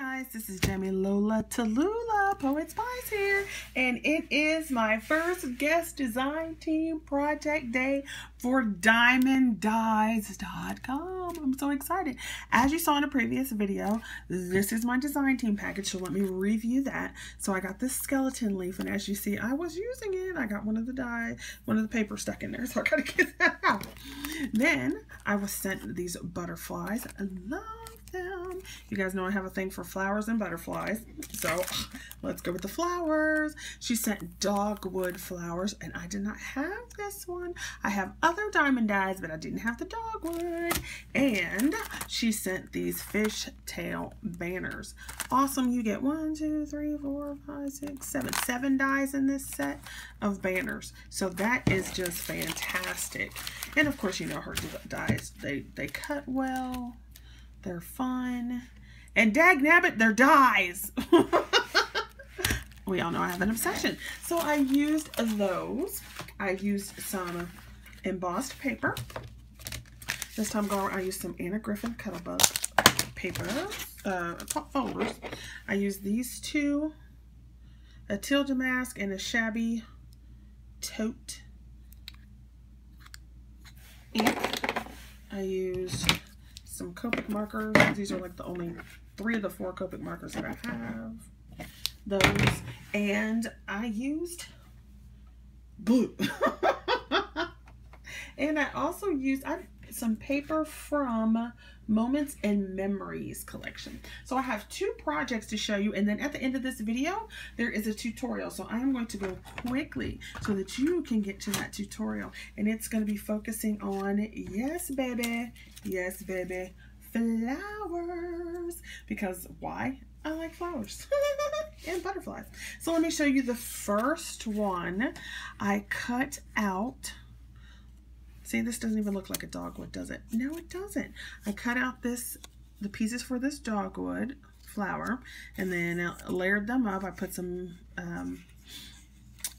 Guys, this is Jamie Lola Tallulah, Poet Spice here, and it is my first guest design team project day for DiemondDies.com. I'm so excited. As you saw in a previous video, this is my design team package, so let me review that. So I got this skeleton leaf, and as you see, I was using it. I got one of the paper stuck in there, so I gotta get that out. Then I was sent these butterflies. I love them. You guys know I have a thing for flowers and butterflies, so let's go with the flowers. She sent dogwood flowers, and I did not have this one. I have other diamond dyes, but I didn't have the dogwood. And she sent these fishtail banners. Awesome. You get 1, 2, 3, 4, 5, 6, 7 dyes in this set of banners, so that is just fantastic. And of course, you know her dyes, they cut well. They're fun. And dagnabbit, they're dyes. We all know I have an obsession. So I used those. I used some embossed paper. This time I used some Anna Griffin Cuttlebug paper, folders. I used these two, a teal damask and a shabby tote ink. I used some Copic markers. These are like the only 3 of the 4 Copic markers that I have. Those. And I used blue. And I also used some paper from Moments and Memories collection. So I have 2 projects to show you, and then at the end of this video there is a tutorial. So I am going to go quickly so that you can get to that tutorial, and it's going to be focusing on, yes baby, flowers. Because why? I like flowers and butterflies. So let me show you the first one. I cut out, see, this doesn't even look like a dogwood, does it? No, it doesn't. I cut out the pieces for this dogwood flower, and then I layered them up. I put some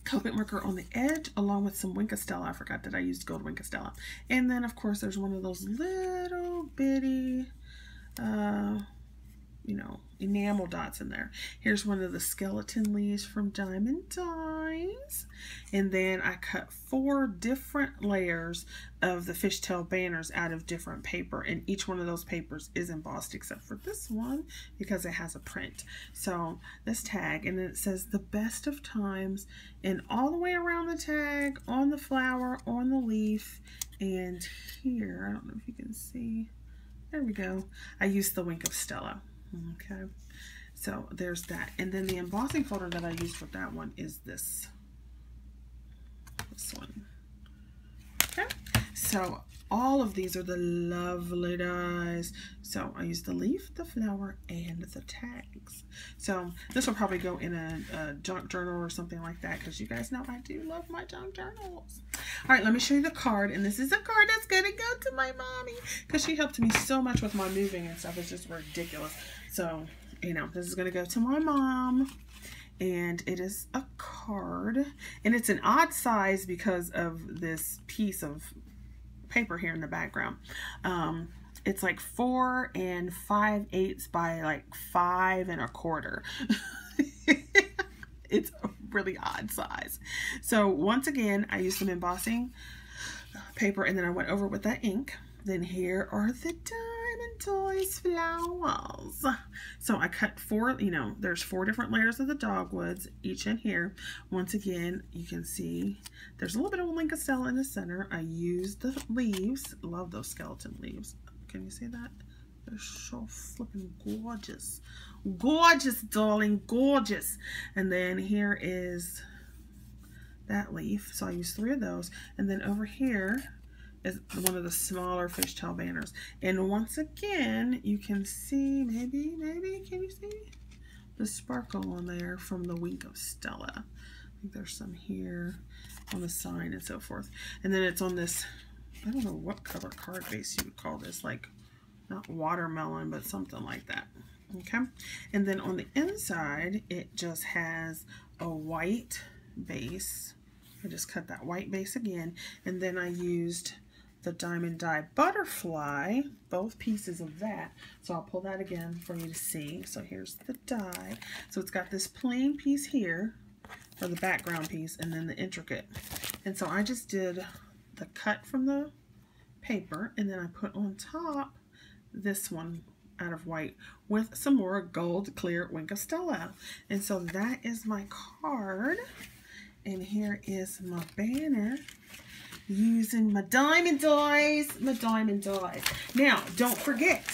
Copic marker on the edge along with some Winkostella. I forgot that I used gold Winkostella. And then of course there's one of those little bitty you know, enamel dots in there. Here's one of the skeleton leaves from Diemond Dies. And then I cut 4 different layers of the fishtail banners out of different paper, and each one of those papers is embossed except for this one because it has a print. So this tag, and then it says the best of times, and all the way around the tag, on the flower, on the leaf, and here, I don't know if you can see, there we go, I used the Winkostella. Okay, so there's that. And then the embossing folder that I used for that one is this one. Okay, so all of these are the lovely dies. So I used the leaf, the flower, and the tags. So this will probably go in a junk journal or something like that, because you guys know I do love my junk journals. All right, let me show you the card. And this is a card that's going to go to my mommy, because she helped me so much with my moving and stuff. It's just ridiculous. So, you know, this is going to go to my mom. And it is a card. And it's an odd size because of this piece of paper here in the background. It's like 4 5/8 by like 5 1/4. It's a really odd size. So once again, I used some embossing paper, and then I went over with that ink. Then here are the Diemond Dies flowers. So I cut 4, you know, there's 4 different layers of the dogwoods, each in here. Once again, you can see there's a little bit of Winkostella in the center. I used the leaves. Love those skeleton leaves. Can you see that? They're so flipping gorgeous. Gorgeous, darling, gorgeous. And then here is that leaf. So I used 3 of those. And then over here is one of the smaller fishtail banners. And once again, you can see, maybe, can you see the sparkle on there from the Winkostella? I think there's some here on the sign and so forth. And then it's on this, I don't know what color card base you would call this, like not watermelon, but something like that. Okay. And then on the inside, it just has a white base. I just cut that white base again, and then I used the Diamond Die butterfly, both pieces of that. So I'll pull that again for you to see. So here's the die. So it's got this plain piece here, or the background piece, and then the intricate. And so I just did the cut from the paper, and then I put on top this one out of white with some more gold clear Wink of Stella. And so that is my card. And here is my banner using my Diamond Dies, Now, don't forget,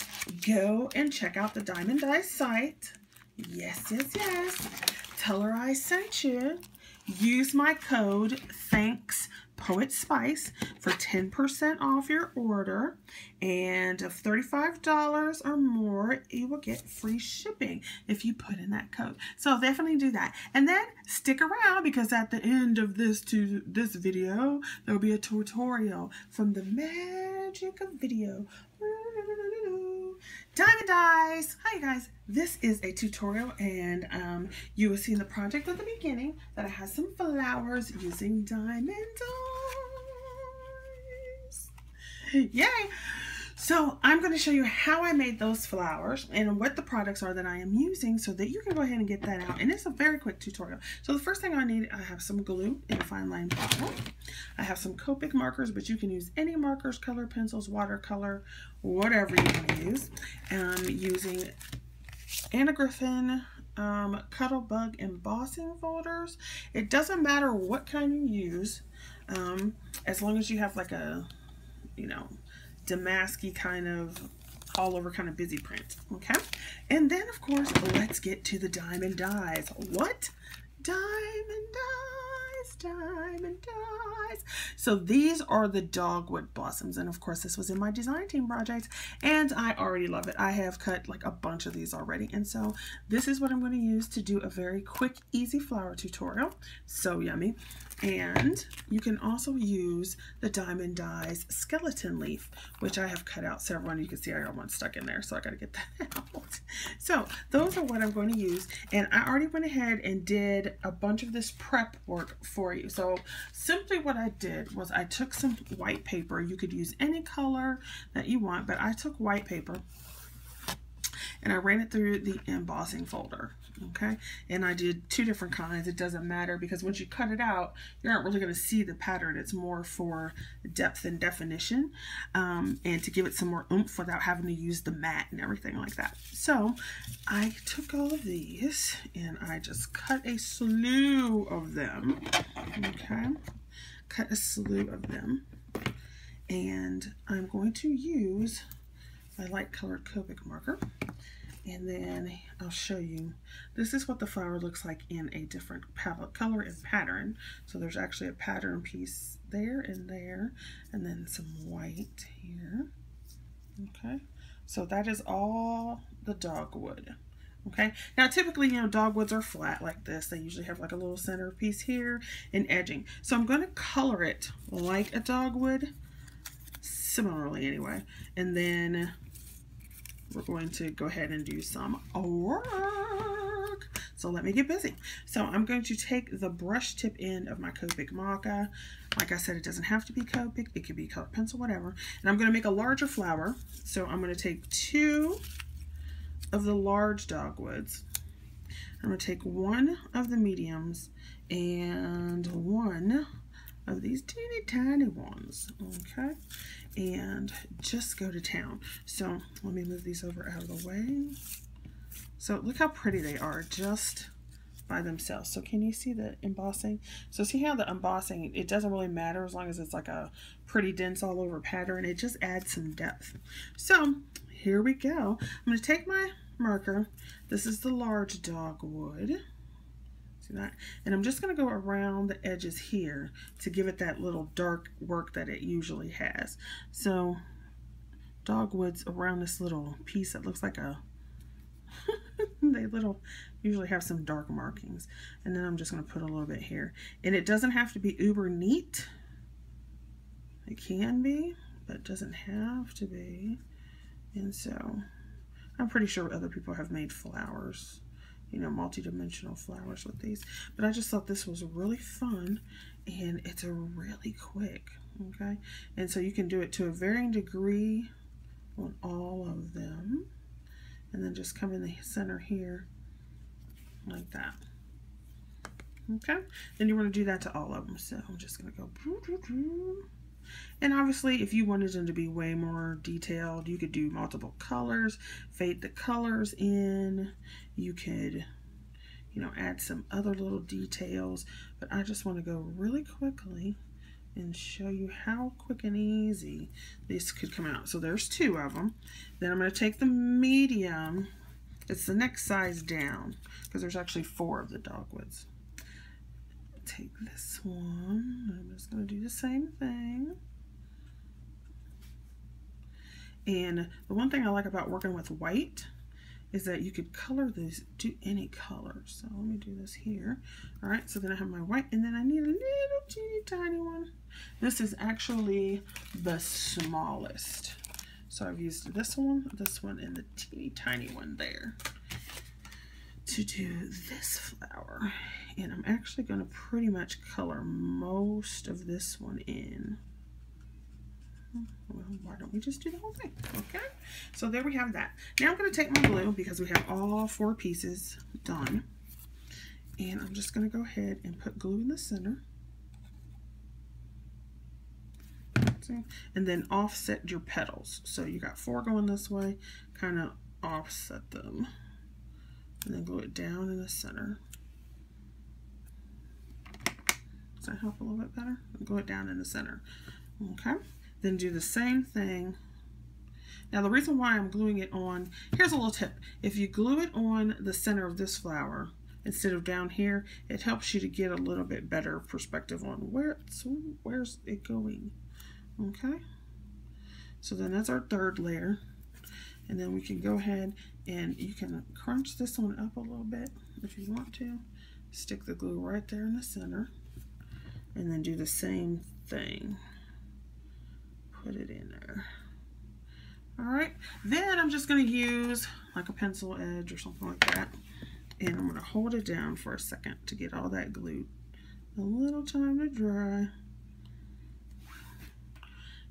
go and check out the Diamond Dies site. Yes, yes, yes. Tell her I sent you. Use my code thankspoetspice for 10% off your order, and of $35 or more you will get free shipping if you put in that code. So definitely do that, and then stick around, because at the end of this video there will be a tutorial from the magic of video. Diamond Dies! Hi guys, this is a tutorial, and you will see in the project at the beginning that I have some flowers using Diamond Dies. Yay! So I'm going to show you how I made those flowers and what the products are that I am using, so that you can go ahead and get that out. And it's a very quick tutorial. So the first thing I need, I have some glue in a fine line bottle. I have some Copic markers, but you can use any markers, color pencils, watercolor, whatever you want to use. I'm using Anna Griffin Cuttlebug embossing folders. It doesn't matter what kind you use, as long as you have like a, you know, Damask-y kind of all over kind of busy print. Okay, and then of course let's get to the Diamond Dies. What? Diamond Dies, Diamond Dies. So these are the dogwood blossoms, and of course this was in my design team project, and I already love it. I have cut like a bunch of these already, and so this is what I'm going to use to do a very quick, easy flower tutorial. So yummy. And you can also use the Diamond Dies skeleton leaf, which I have cut out several, and you can see I got one stuck in there, so I got to get that out. So those are what I'm going to use, and I already went ahead and did a bunch of this prep work for you. So simply what I did was I took some white paper. You could use any color that you want, but I took white paper and I ran it through the embossing folder. Okay, and I did two different kinds. It doesn't matter, because once you cut it out, you aren't really going to see the pattern. It's more for depth and definition, and to give it some more oomph without having to use the mat and everything like that. So I took all of these and I just cut a slew of them. Okay, cut a slew of them, and I'm going to use my light colored Copic marker. And then I'll show you, this is what the flower looks like in a different palette, color and pattern. So there's actually a pattern piece there and there, and then some white here. Okay, so that is all the dogwood. Okay, now typically, you know, dogwoods are flat like this. They usually have like a little center piece here and edging. So I'm going to color it like a dogwood, similarly anyway, and then we're going to go ahead and do some work. So let me get busy. So I'm going to take the brush tip end of my Copic marker. Like I said, it doesn't have to be Copic. It could be colored pencil, whatever. And I'm going to make a larger flower. So I'm going to take two of the large dogwoods. I'm going to take one of the mediums and one of these teeny tiny ones. Okay, and just go to town. So let me move these over out of the way. So look how pretty they are just by themselves. So can you see the embossing? So see how the embossing, it doesn't really matter as long as it's like a pretty dense all over pattern. It just adds some depth. So here we go. I'm going to take my marker. This is the large dogwood. See that? And I'm just going to go around the edges here to give it that little dark work that it usually has. So dogwoods around this little piece that looks like a they usually have some dark markings. And then I'm just going to put a little bit here. And it doesn't have to be uber neat. It can be, but it doesn't have to be. And so I'm pretty sure other people have made flowers, you know, multi-dimensional flowers with these, but I just thought this was really fun, and it's a really quick Okay, and so you can do it to a varying degree on all of them, and then just come in the center here like that. Okay, then you want to do that to all of them. So I'm just going to go, and obviously if you wanted them to be way more detailed, you could do multiple colors, fade the colors in, you could, you know, add some other little details, but I just want to go really quickly and show you how quick and easy this could come out. So there's 2 of them. Then I'm going to take the medium, it's the next size down, because there's actually 4 of the dogwoods. Take this one, I'm just going to do the same thing. And the one thing I like about working with white is that you could color these to any color. So let me do this here. All right, so then I have my white, and then I need a little teeny tiny one. This is actually the smallest. So I've used this one, and the teeny tiny one there to do this flower. And I'm actually going to pretty much color most of this one in. Well, why don't we just do the whole thing? Okay, so there we have that. Now I'm going to take my glue, because we have all 4 pieces done, and I'm just going to go ahead and put glue in the center. See? And then offset your petals. So you got 4 going this way, kind of offset them, and then glue it down in the center. Does that help a little bit better? Glue it down in the center. Okay. Then do the same thing. Now the reason why I'm gluing it on, here's a little tip. If you glue it on the center of this flower instead of down here, it helps you to get a little bit better perspective on where's it going. Okay. So then that's our 3rd layer. And then we can go ahead and you can crunch this one up a little bit if you want to. Stick the glue right there in the center. And then do the same thing. Put it in there. All right, then I'm just going to use like a pencil edge or something like that, and I'm going to hold it down for a second to get all that glued. A little time to dry,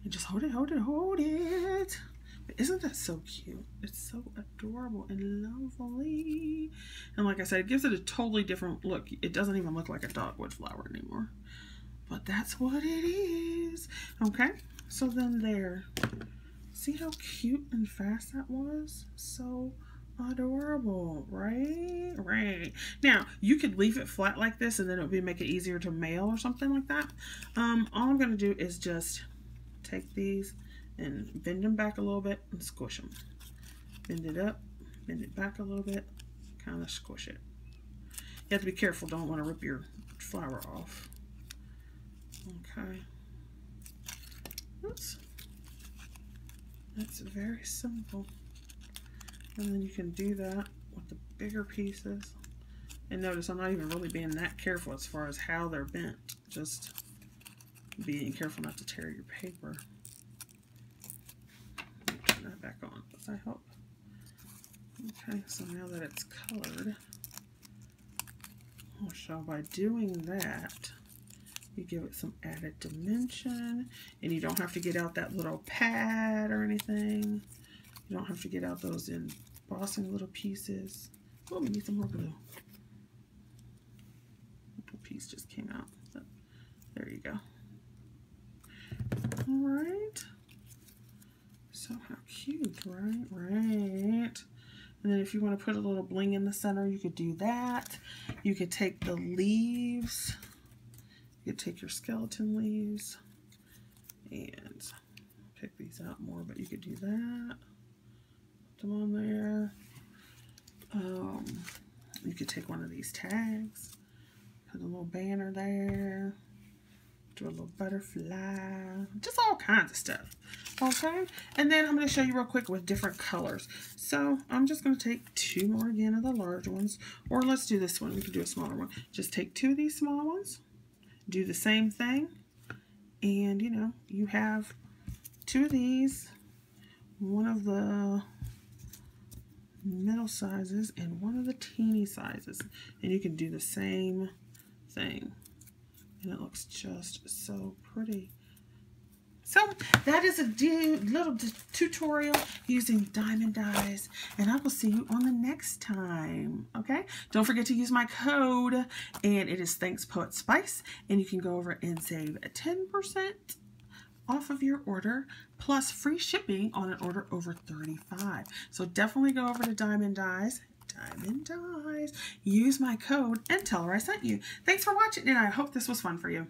and just hold it, hold it, hold it. But isn't that so cute? It's so adorable and lovely. And like I said, it gives it a totally different look. It doesn't even look like a dogwood flower anymore, but that's what it is. Okay. So then there, see how cute and fast that was? So adorable, right? Right. Now, you could leave it flat like this and then it would make it easier to mail or something like that. All I'm going to do is just take these and bend them back a little bit and squish them. Bend it up, bend it back a little bit, kind of squish it. You have to be careful, don't want to rip your flower off. Okay. Oops. That's very simple. And then you can do that with the bigger pieces. And notice I'm not even really being that careful as far as how they're bent. Just being careful not to tear your paper. Turn that back on. Does that help? Okay, so now that it's colored, so by doing that, you give it some added dimension, and you don't have to get out that little pad or anything. You don't have to get out those embossing little pieces. Oh, we need some more glue. Little piece just came out. So, there you go. All right. So how cute, right? Right. And then if you want to put a little bling in the center, you could do that. You could take the leaves. You could take your skeleton leaves and pick these out more, but you could do that. Put them on there. You could take one of these tags, put a little banner there, do a little butterfly, just all kinds of stuff. Okay, and then I'm going to show you real quick with different colors. So I'm just going to take 2 more again of the large ones, or let's do this one. We can do a smaller one. Just take 2 of these small ones, do the same thing, and you know, you have 2 of these, one of the middle sizes and one of the teeny sizes, and you can do the same thing, and it looks just so pretty. So that is a little tutorial using diamond dies, and I will see you on the next time. Okay, don't forget to use my code, and it is thankspoetspice, and you can go over and save 10% off of your order plus free shipping on an order over $35. So definitely go over to Diamond Dies, use my code, and tell her I sent you. Thanks for watching, and I hope this was fun for you.